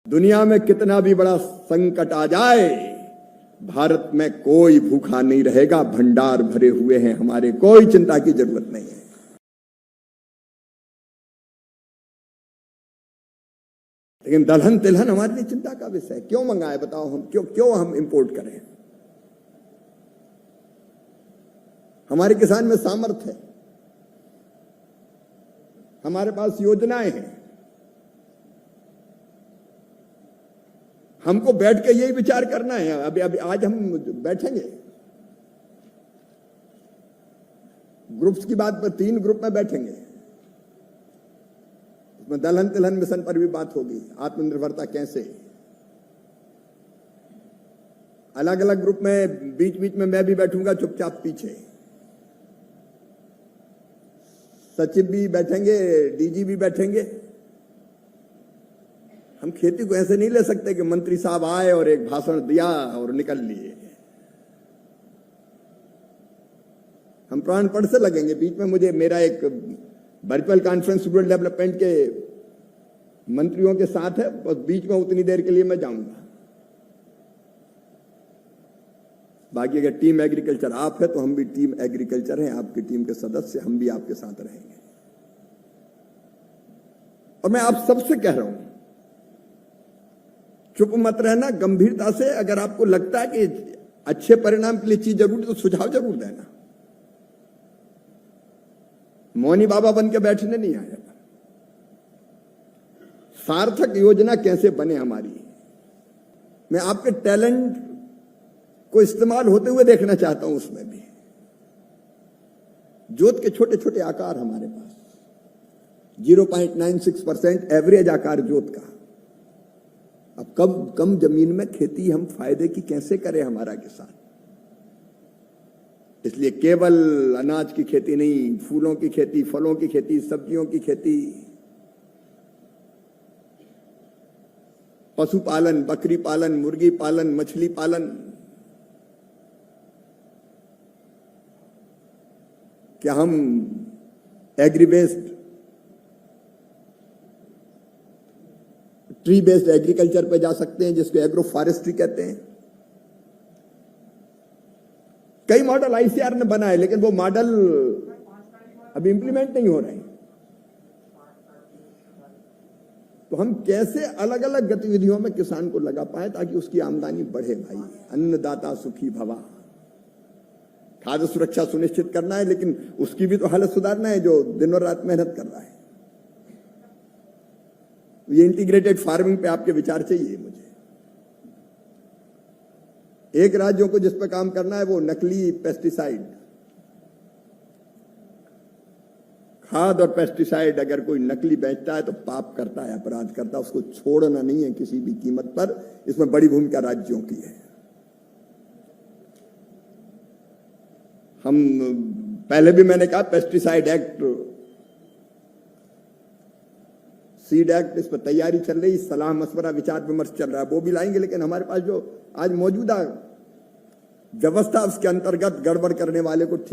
दुनिया में कितना भी बड़ा संकट आ जाए, भारत में कोई भूखा नहीं रहेगा। भंडार भरे हुए हैं हमारे, कोई चिंता की जरूरत नहीं है। लेकिन दलहन तिलहन हमारे लिए चिंता का विषय है। क्यों मंगाए बताओ, हम क्यों हम इंपोर्ट करें? हमारे किसान में सामर्थ्य है, हमारे पास योजनाएं हैं। हमको बैठ के यही विचार करना है। अभी आज हम बैठेंगे, ग्रुप्स की बात पर 3 ग्रुप में बैठेंगे। उसमें दलहन तिलहन मिशन पर भी बात होगी, आत्मनिर्भरता कैसे। अलग अलग ग्रुप में बीच बीच में मैं भी बैठूंगा चुपचाप पीछे। सचिव भी बैठेंगे, डीजी भी बैठेंगे। हम खेती को ऐसे नहीं ले सकते कि मंत्री साहब आए और एक भाषण दिया और निकल लिए। हम प्राणपण से लगेंगे। बीच में मेरा एक वर्चुअल कॉन्फ्रेंस रूरल डेवलपमेंट के मंत्रियों के साथ है, बस बीच में उतनी देर के लिए मैं जाऊंगा। बाकी अगर टीम एग्रीकल्चर आप है तो हम भी टीम एग्रीकल्चर हैं, आपकी टीम के सदस्य, हम भी आपके साथ रहेंगे। और मैं आप सबसे कह रहा हूं, चुप मत रहना, गंभीरता से। अगर आपको लगता है कि अच्छे परिणाम के लिए चीज जरूर, तो सुझाव जरूर देना। मौनी बाबा बन के बैठने नहीं आया। सार्थक योजना कैसे बने हमारी, मैं आपके टैलेंट को इस्तेमाल होते हुए देखना चाहता हूं। उसमें भी जोत के छोटे छोटे आकार हमारे पास, 0.96% एवरेज आकार जोत का। अब कम जमीन में खेती हम फायदे की कैसे करें हमारा किसान? इसलिए केवल अनाज की खेती नहीं, फूलों की खेती, फलों की खेती, सब्जियों की खेती, पशुपालन, बकरी पालन, मुर्गी पालन, मछली पालन, क्या हम agri based, tree based agriculture पे जा सकते हैं, जिसको एग्रो फॉरेस्ट्री कहते हैं। कई मॉडल आईसीआर ने बनाए, लेकिन वो मॉडल अभी इंप्लीमेंट नहीं हो रहे हैं। तो हम कैसे अलग अलग गतिविधियों में किसान को लगा पाए ताकि उसकी आमदनी बढ़े। भाई, अन्नदाता सुखी भवा। खाद्य सुरक्षा सुनिश्चित करना है, लेकिन उसकी भी तो हालत सुधारना है जो दिन और रात मेहनत कर रहा है। ये इंटीग्रेटेड फार्मिंग पे आपके विचार चाहिए मुझे। एक राज्यों को जिस पे काम करना है वो नकली पेस्टिसाइड, खाद और पेस्टिसाइड, अगर कोई नकली बेचता है तो पाप करता है, अपराध करता है। उसको छोड़ना नहीं है किसी भी कीमत पर। इसमें बड़ी भूमिका राज्यों की है। हम पहले भी मैंने कहा, पेस्टिसाइड एक्ट, सीड एक्ट, इस पर तैयारी चल रही, सलाह मशवरा विचार विमर्श चल रहा है, वो भी लाएंगे। लेकिन हमारे पास जो आज मौजूदा व्यवस्था, उसके अंतर्गत गड़बड़ करने वाले को